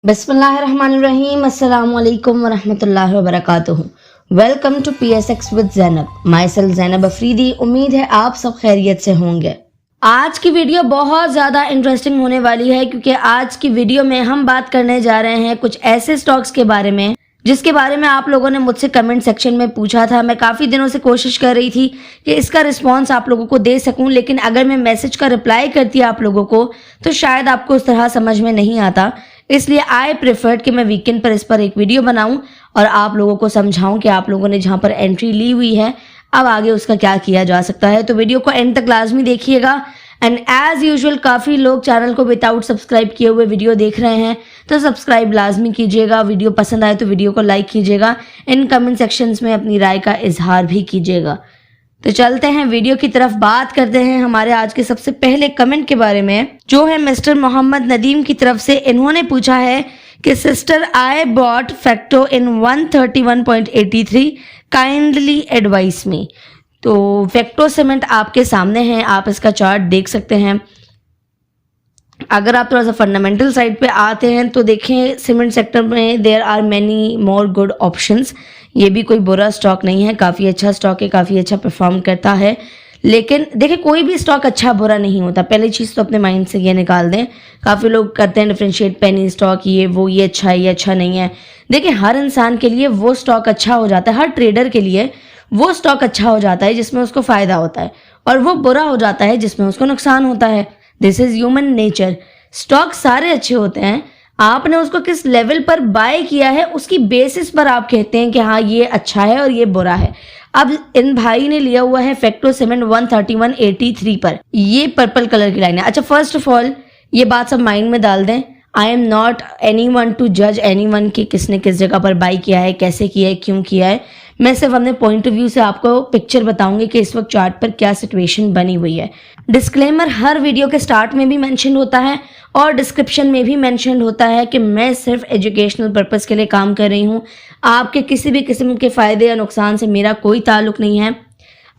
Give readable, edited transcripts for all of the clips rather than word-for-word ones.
बिस्मिल्लाहिर्रहमानिर्रहीम अस्सलामुअलैकुम वरहमतुल्लाहि वबरकातुहू। Welcome to PSX with Zainab. Myself Zainab Afridi. उम्मीद है आप सब खैरियत से होंगे। आज की वीडियो बहुत ज़्यादा इंटरेस्टिंग होने वाली है क्योंकि आज की वीडियो में हम बात करने जा रहे हैं कुछ ऐसे स्टॉक्स के बारे में जिसके बारे में आप लोगों ने मुझसे कमेंट सेक्शन में पूछा था। मैं काफ़ी दिनों से कोशिश कर रही थी कि इसका रिस्पांस आप लोगों को दे सकूं, लेकिन अगर मैं मैसेज का रिप्लाई करती आप लोगों को तो शायद आपको उस तरह समझ में नहीं आता। इसलिए आई प्रेफर्ड कि मैं वीकेंड पर इस पर एक वीडियो बनाऊं और आप लोगों को समझाऊं कि आप लोगों ने जहां पर एंट्री ली हुई है अब आगे उसका क्या किया जा सकता है। तो वीडियो को एंड तक लाजमी देखिएगा। एंड एज यूजुअल काफ़ी लोग चैनल को विदाउट सब्सक्राइब किए हुए वीडियो देख रहे हैं, तो सब्सक्राइब लाजमी कीजिएगा। वीडियो पसंद आए तो वीडियो को लाइक कीजिएगा। इन कमेंट सेक्शंस में अपनी राय का इजहार भी कीजिएगा। तो चलते हैं वीडियो की तरफ। बात करते हैं हमारे आज के सबसे पहले कमेंट के बारे में, जो है मिस्टर मोहम्मद नदीम की तरफ से। इन्होंने पूछा है कि sister I bought Fecto in 131.83, kindly advise me. तो फैक्टो सीमेंट आपके सामने है, आप इसका चार्ट देख सकते हैं। अगर आप थोड़ा सा फंडामेंटल साइड पे आते हैं तो देखें सीमेंट सेक्टर में there are many more good options. ये भी कोई बुरा स्टॉक नहीं है, काफ़ी अच्छा स्टॉक है, काफ़ी अच्छा परफॉर्म करता है। लेकिन देखिए कोई भी स्टॉक अच्छा बुरा नहीं होता, पहली चीज़ तो अपने माइंड से ये निकाल दें। काफ़ी लोग करते हैं डिफ्रेंशिएट पेनी स्टॉक, ये वो, ये अच्छा है, ये अच्छा नहीं है। देखिए हर इंसान के लिए वो स्टॉक अच्छा हो जाता है, हर ट्रेडर के लिए वो स्टॉक अच्छा हो जाता है जिसमें उसको फ़ायदा होता है, और वो बुरा हो जाता है जिसमें उसको नुकसान होता है। This is human nature. Stock सारे अच्छे होते हैं, आपने उसको किस लेवल पर बाय किया है उसकी बेसिस पर आप कहते हैं कि हाँ ये अच्छा है और ये बुरा है। अब इन भाई ने लिया हुआ है फैक्टो सीमेंट 131.83 पर, ये पर्पल कलर की लाइन है। अच्छा, फर्स्ट ऑफ ऑल ये बात सब माइंड में डाल दें, I am not any one two जज एनी वन कि किसने किस जगह पर बाई किया है, कैसे किया है, क्यों किया है। मैं सिर्फ अपने पॉइंट ऑफ व्यू से आपको पिक्चर बताऊंगी कि इस वक्त चार्ट पर क्या सिचुएशन बनी हुई है। डिस्क्लेमर हर वीडियो के स्टार्ट में भी मेंशन होता है और डिस्क्रिप्शन में भी मेंशन होता है कि मैं सिर्फ एजुकेशनल पर्पस के लिए काम कर रही हूँ। आपके किसी भी किस्म के फ़ायदे या नुकसान से मेरा कोई ताल्लुक नहीं है।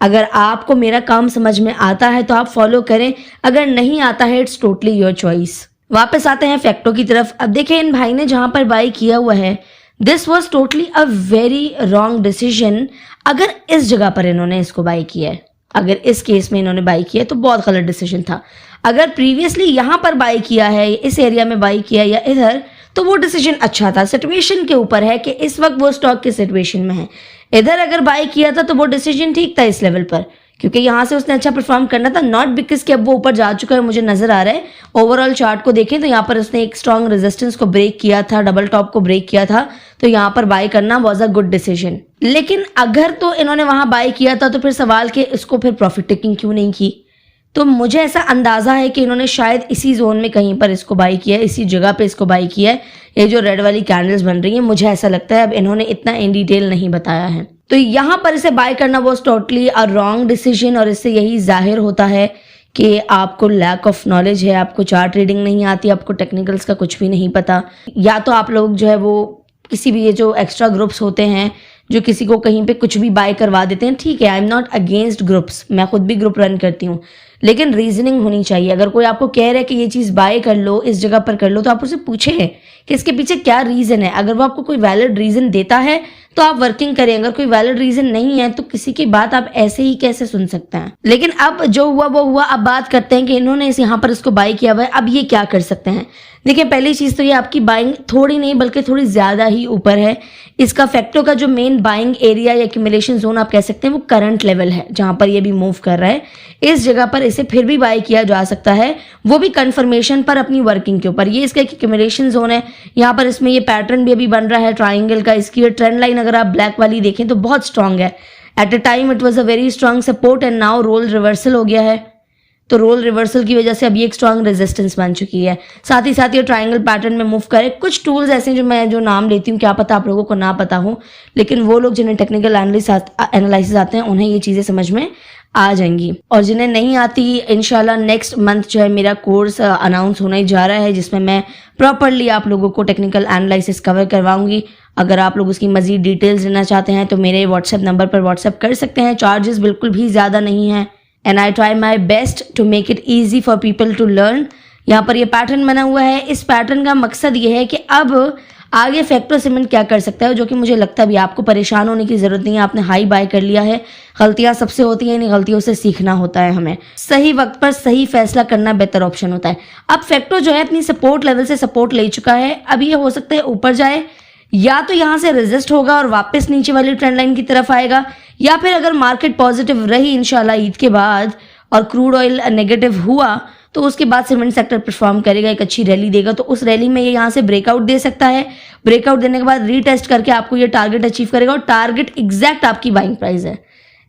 अगर आपको मेरा काम समझ में आता है तो आप फॉलो करें, अगर नहीं आता है इट्स टोटली योर चॉइस। वापस आते हैं फैक्टो की तरफ। अब देखिए इन भाई ने जहाँ पर बाई किया हुआ है, this was totally a very wrong decision. अगर इस जगह पर इन्होंने इसको बाई किया है, अगर इस केस में इन्होंने बाई किया है तो बहुत गलत डिसीजन था। अगर प्रीवियसली यहाँ पर बाई किया है, इस एरिया में बाई किया या इधर, तो वो डिसीजन अच्छा था। सिचुएशन के ऊपर है कि इस वक्त वो स्टॉक की सिचुएशन में है। इधर अगर बाई किया था तो वो डिसीजन ठीक था इस लेवल पर, क्योंकि यहाँ से उसने अच्छा परफॉर्म करना था, नॉट बिकॉज कि अब वो ऊपर जा चुका है मुझे नजर आ रहा है। ओवरऑल चार्ट को देखें तो यहाँ पर उसने एक स्ट्रॉन्ग रेजिस्टेंस को ब्रेक किया था, डबल टॉप को ब्रेक किया था, तो यहाँ पर बाई करना वाज अ गुड डिसीजन। लेकिन अगर तो इन्होंने वहां बाई किया था तो फिर सवाल कि इसको फिर प्रॉफिट टेकिंग क्यों नहीं की। तो मुझे ऐसा अंदाजा है कि इन्होंने शायद इसी जोन में कहीं पर इसको बाई किया है, इसी जगह पे इसको बाई किया है। ये जो रेड वाली कैंडल्स बन रही हैं, मुझे ऐसा लगता है अब इन्होंने इतना इन डिटेल नहीं बताया है, तो यहाँ पर इसे बाय करना वो टोटली अ रॉन्ग डिसीजन। और इससे यही जाहिर होता है कि आपको लैक ऑफ नॉलेज है, आपको चार्ट रीडिंग नहीं आती, आपको टेक्निकल्स का कुछ भी नहीं पता, या तो आप लोग जो है वो किसी भी ये जो एक्स्ट्रा ग्रुप्स होते हैं जो किसी को कहीं पे कुछ भी बाय करवा देते हैं। ठीक है, I am not against groups, मैं खुद भी ग्रुप रन करती हूँ, लेकिन रीजनिंग होनी चाहिए। अगर कोई आपको कह रहा है कि ये चीज़ बाय कर लो, इस जगह पर कर लो, तो आप उसे पूछें कि इसके पीछे क्या रीज़न है। अगर वो आपको कोई वैलिड रीज़न देता है तो आप वर्किंग करें, अगर कोई वैलिड रीज़न नहीं है तो किसी की बात आप ऐसे ही कैसे सुन सकते हैं। लेकिन अब जो हुआ वो हुआ। अब बात करते हैं कि इन्होंने यहाँ पर इसको बाय किया हुआ है, अब ये क्या कर सकते हैं। देखिए पहली चीज़ तो ये आपकी बाइंग थोड़ी नहीं बल्कि थोड़ी ज़्यादा ही ऊपर है। इसका फैक्टो का जो मेन बाइंग एरिया या एक्यूमुलेशन जोन आप कह सकते हैं वो करंट लेवल है, जहाँ पर ये भी मूव कर रहा है। इस जगह पर इसे फिर भी बाय किया जा सकता है, वो भी कंफर्मेशन पर, अपनी वर्किंग के ऊपर। ये इसका एक्यूमुलेशन जोन है, यहाँ पर इसमें ये पैटर्न भी अभी बन रहा है ट्राइंगल का। इसकी ये ट्रेंड लाइन अगर आप ब्लैक वाली देखें तो बहुत स्ट्रांग है। At a time it was a very strong support and now role reversal हो गया है, तो रोल रिवर्सल की वजह से अब ये एक स्ट्रांग रेजिस्टेंस बन चुकी है। साथ ही साथ ये ट्रायंगल पैटर्न में मूव करे। कुछ टूल्स ऐसे जो मैं जो नाम लेती हूँ, क्या पता आप लोगों को ना पता हो, लेकिन वो लोग जिन्हें टेक्निकल एनालिसिस आते हैं उन्हें ये चीज़ें समझ में आ जाएंगी, और जिन्हें नहीं आती इंशाल्लाह नेक्स्ट मंथ जो है मेरा कोर्स अनाउंस होने जा रहा है, जिसमें मैं प्रॉपरली आप लोगों को टेक्निकल एनालिसिस कवर करवाऊंगी। अगर आप लोग उसकी मजीद डिटेल्स लेना चाहते हैं तो मेरे व्हाट्सएप नंबर पर व्हाट्सएप कर सकते हैं। चार्जेस बिल्कुल भी ज़्यादा नहीं है, and I try my best to make it easy for people to learn. यहाँ पर ये पैटर्न बना हुआ है। इस पैटर्न का मकसद ये है कि अब आगे फैक्टर सीमेंट क्या कर सकता है, जो कि मुझे लगता है भी आपको परेशान होने की ज़रूरत नहीं है। आपने हाई बाय कर लिया है, गलतियां सबसे होती हैं, इन गलतियों से सीखना होता है। हमें सही वक्त पर सही फैसला करना बेहतर ऑप्शन होता है। अब फैक्टर जो है अपनी सपोर्ट लेवल से सपोर्ट ले चुका है। अब ये हो सकता है ऊपर जाए, या तो यहाँ से रेजिस्ट होगा और वापस नीचे वाली ट्रेंड लाइन की तरफ आएगा, या फिर अगर मार्केट पॉजिटिव रही इंशाल्लाह ईद के बाद और क्रूड ऑयल नेगेटिव हुआ तो उसके बाद सीमेंट सेक्टर परफॉर्म करेगा, एक अच्छी रैली देगा। तो उस रैली में ये यहाँ से ब्रेकआउट दे सकता है। ब्रेकआउट देने के बाद रीटेस्ट करके आपको ये टारगेट अचीव करेगा और टारगेट एग्जैक्ट आपकी बाइंग प्राइस है।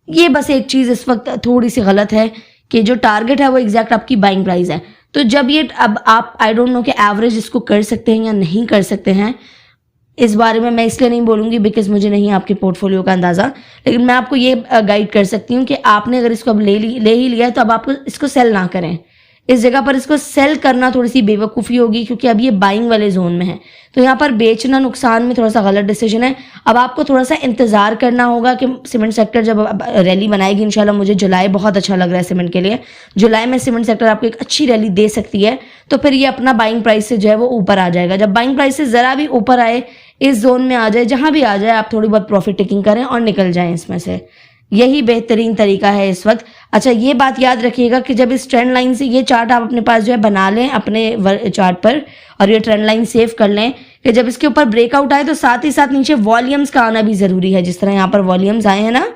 ये बस एक चीज़ इस वक्त थोड़ी सी गलत है कि जो टारगेट है वो एग्जैक्ट आपकी बाइंग प्राइस है। तो जब ये अब आप आई डोंट नो कि एवरेज इसको कर सकते हैं या नहीं कर सकते हैं, इस बारे में मैं इसलिए नहीं बोलूँगी बिकॉज मुझे नहीं आपके पोर्टफोलियो का अंदाज़ा, लेकिन मैं आपको ये गाइड कर सकती हूँ कि आपने अगर इसको अब ले ही लिया है तो अब आपको इसको सेल ना करें। इस जगह पर इसको सेल करना थोड़ी सी बेवकूफ़ी होगी, क्योंकि अब ये बाइंग वाले जोन में है। तो यहाँ पर बेचना नुकसान में थोड़ा सा गलत डिसीजन है। अब आपको थोड़ा सा इंतज़ार करना होगा कि सीमेंट सेक्टर जब रैली बनाएगी इंशाल्लाह। मुझे जुलाई बहुत अच्छा लग रहा है सीमेंट के लिए। जुलाई में सीमेंट सेक्टर आपको एक अच्छी रैली दे सकती है, तो फिर ये अपना बाइंग प्राइस से जो है वो ऊपर आ जाएगा। जब बाइंग प्राइस से ज़रा भी ऊपर आए, इस जोन में आ जाए, जहाँ भी आ जाए, आप थोड़ी बहुत प्रॉफिट टेकिंग करें और निकल जाएं इसमें से। यही बेहतरीन तरीका है इस वक्त। अच्छा, ये बात याद रखिएगा कि जब इस ट्रेंड लाइन से ये चार्ट आप अपने पास जो है बना लें अपने चार्ट पर, और ये ट्रेंड लाइन सेव कर लें कि जब इसके ऊपर ब्रेकआउट आए तो साथ ही साथ नीचे वॉल्यूम्स का आना भी ज़रूरी है। जिस तरह यहाँ पर वॉल्यूम्स आए हैं ना,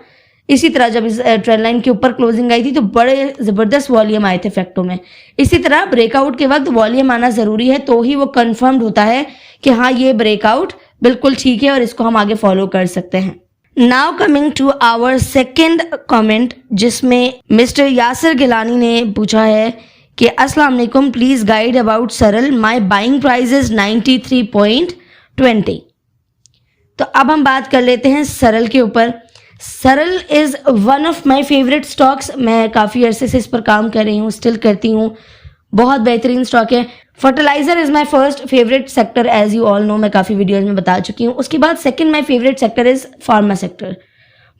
इसी तरह जब इस ट्रेंड लाइन के ऊपर क्लोजिंग आई थी तो बड़े ज़बरदस्त वॉल्यूम आए थे फैक्टो में। इसी तरह ब्रेकआउट के वक्त वॉल्यूम आना ज़रूरी है, तो ही वो कन्फर्म्ड होता है कि हाँ ये ब्रेकआउट बिल्कुल ठीक है और इसको हम आगे फॉलो कर सकते हैं। Now coming to our second comment, जिसमें मिस्टर यासिर गिलानी ने पूछा है कि अस्सलाम वालेकुम, please guide about Saral, my buying price is 93.20। तो अब हम बात कर लेते हैं सरल के ऊपर। सरल is one of my favourite stocks. मैं काफ़ी अरसे से इस पर काम कर रही हूँ, स्टिल करती हूँ। बहुत बेहतरीन स्टॉक है। Fertiliser is my first favourite sector, as you all know, मैं काफ़ी वीडियोस में बता चुकी हूँ। उसके बाद second my favourite sector is pharma sector.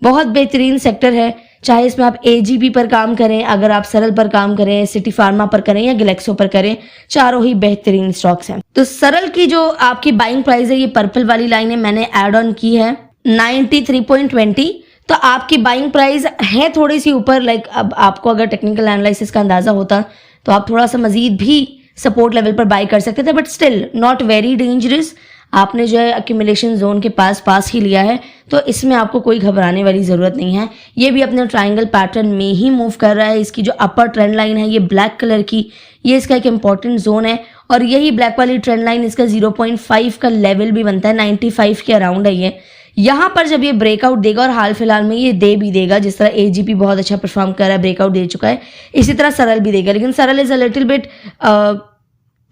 बहुत बेहतरीन सेक्टर है, चाहे इसमें आप एजीपी पर काम करें, अगर आप सरल पर काम करें, सिटी फार्मा पर करें या ग्लेक्सो पर करें, चारों ही बेहतरीन स्टॉक्स हैं। तो सरल की जो आपकी बाइंग प्राइस है, ये पर्पल वाली लाइन है, मैंने एड ऑन की है 93.20। तो आपकी बाइंग प्राइस है थोड़ी सी ऊपर। लाइक अब आपको अगर टेक्निकल एनालिसिस का अंदाजा होता तो आप थोड़ा सा मजीद भी सपोर्ट लेवल पर बाय कर सकते थे, but still not very dangerous. आपने जो है अक्यूमुलेशन जोन के पास ही लिया है, तो इसमें आपको कोई घबराने वाली ज़रूरत नहीं है। ये भी अपने ट्रायंगल पैटर्न में ही मूव कर रहा है। इसकी जो अपर ट्रेंड लाइन है ये ब्लैक कलर की, ये इसका एक इंपॉर्टेंट जोन है, और यही ब्लैक वाली ट्रेंड लाइन इसका 0.5 का लेवल भी बनता है। 95 के अराउंड है ये। यहाँ पर जब ये ब्रेकआउट देगा, और हाल फिलहाल में ये दे भी देगा, जिस तरह एजीपी बहुत अच्छा परफॉर्म कर रहा है, ब्रेकआउट दे चुका है, इसी तरह सरल भी देगा। लेकिन सरल is a little bit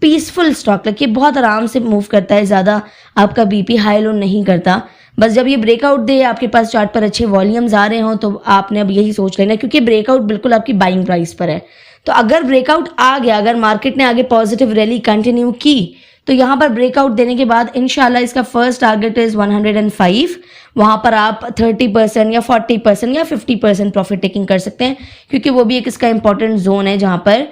peaceful stock, लगे बहुत आराम से मूव करता है, ज़्यादा आपका बीपी हाई लो नहीं करता। बस जब ये ब्रेकआउट दे, आपके पास चार्ट पर अच्छे वॉल्यूम्स आ रहे हों, तो आपने अब यही सोच लेना, क्योंकि ब्रेकआउट बिल्कुल आपकी बाइंग प्राइस पर है। तो अगर ब्रेकआउट आ गया, अगर मार्केट ने आगे पॉजिटिव रैली कंटिन्यू की, तो यहाँ पर ब्रेकआउट देने के बाद इंशाल्लाह इसका फर्स्ट टारगेट इज 105। वहाँ पर आप 30% या 40% या 50% प्रॉफिट टेकिंग कर सकते हैं, क्योंकि वो भी एक इसका इंपॉर्टेंट जोन है जहाँ पर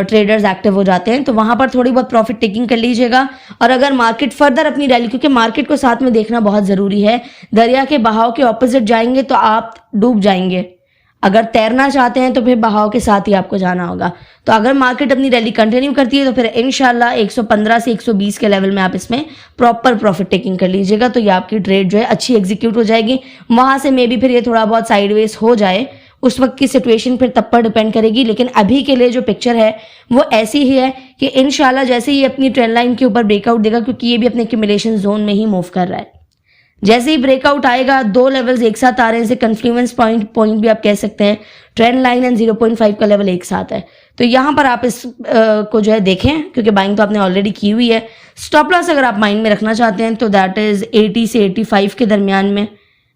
ट्रेडर्स एक्टिव हो जाते हैं। तो वहाँ पर थोड़ी बहुत प्रॉफिट टेकिंग कर लीजिएगा। और अगर मार्केट फर्दर अपनी रैली, क्योंकि मार्केट को साथ में देखना बहुत ज़रूरी है, दरिया के बहाव के ऑपोजिट जाएंगे तो आप डूब जाएंगे। अगर तैरना चाहते हैं तो फिर बहाव के साथ ही आपको जाना होगा। तो अगर मार्केट अपनी रैली कंटिन्यू करती है तो फिर इंशाल्लाह 115 से 120 के लेवल में आप इसमें प्रॉपर प्रॉफिट टेकिंग कर लीजिएगा, तो ये आपकी ट्रेड जो है अच्छी एग्जीक्यूट हो जाएगी। वहाँ से मे बी फिर ये थोड़ा बहुत साइडवेज हो जाए, उस वक्त की सिचुएशन फिर तब पर डिपेंड करेगी। लेकिन अभी के लिए जो पिक्चर है वो ऐसी ही है कि इंशाल्लाह जैसे ही अपनी ट्रेंड लाइन के ऊपर ब्रेकआउट देगा, क्योंकि ये भी अपने एक्यूमुलेशन जोन में ही मूव कर रहा है, जैसे ही ब्रेकआउट आएगा, दो लेवल्स एक साथ आ रहे हैं, इसे कन्फ्लुएंस पॉइंट भी आप कह सकते हैं, ट्रेंड लाइन एंड 0.5 का लेवल एक साथ है। तो यहाँ पर आप इस को जो है देखें, क्योंकि बाइंग तो आपने ऑलरेडी की हुई है। स्टॉप लॉस अगर आप माइंड में रखना चाहते हैं तो दैट इज 80 से 85 के दरमियान में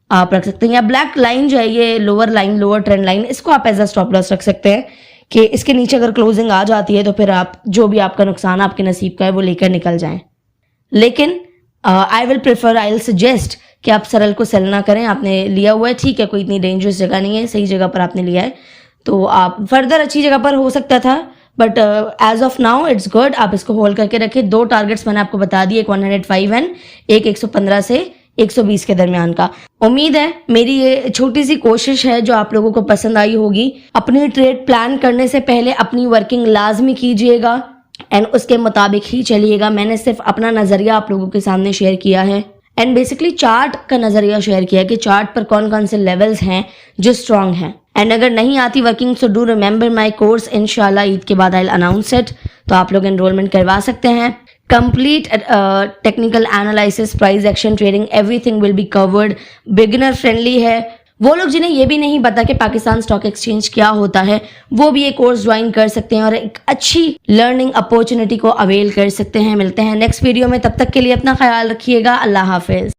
आप रख सकते हैं। या ब्लैक लाइन जो है, ये lower line, lower trend line, इसको आप एज अ स्टॉप लॉस रख सकते हैं कि इसके नीचे अगर क्लोजिंग आ जाती है तो फिर आप जो भी आपका नुकसान आपके नसीब का है वो लेकर निकल जाएं। लेकिन आई विल सजेस्ट कि आप सरल को सेल ना करें। आपने लिया हुआ है, ठीक है, कोई इतनी डेंजरस जगह नहीं है, सही जगह पर आपने लिया है, तो आप फर्दर अच्छी जगह पर हो सकता था, but as of now it's good, आप इसको होल्ड करके रखें। 2 टारगेट्स मैंने आपको बता दिए, एक 105 एंड एक 115 से 120 के दरमियान का। उम्मीद है मेरी ये छोटी सी कोशिश है जो आप लोगों को पसंद आई होगी। अपनी ट्रेड प्लान करने से पहले अपनी वर्किंग लाजमी कीजिएगा एंड उसके मुताबिक ही चलिएगा। मैंने सिर्फ अपना नज़रिया आप लोगों के सामने शेयर किया है एंड बेसिकली चार्ट का नज़रिया शेयर किया कि चार्ट पर कौन कौन से लेवल्स हैं जो स्ट्रांग हैं। एंड अगर नहीं आती working so do remember my course, इंशाल्लाह ईद के बाद आई विल अनाउंस इट, तो आप लोग एनरोलमेंट करवा सकते हैं। Complete technical analysis, price action, trading, everything will be covered. Beginner friendly है। वो लोग जिन्हें ये भी नहीं पता कि पाकिस्तान स्टॉक एक्सचेंज क्या होता है, वो भी ये कोर्स ज्वाइन कर सकते हैं और एक अच्छी लर्निंग अपॉर्चुनिटी को अवेल कर सकते हैं। मिलते हैं नेक्स्ट वीडियो में, तब तक के लिए अपना ख्याल रखिएगा। अल्लाह हाफिज।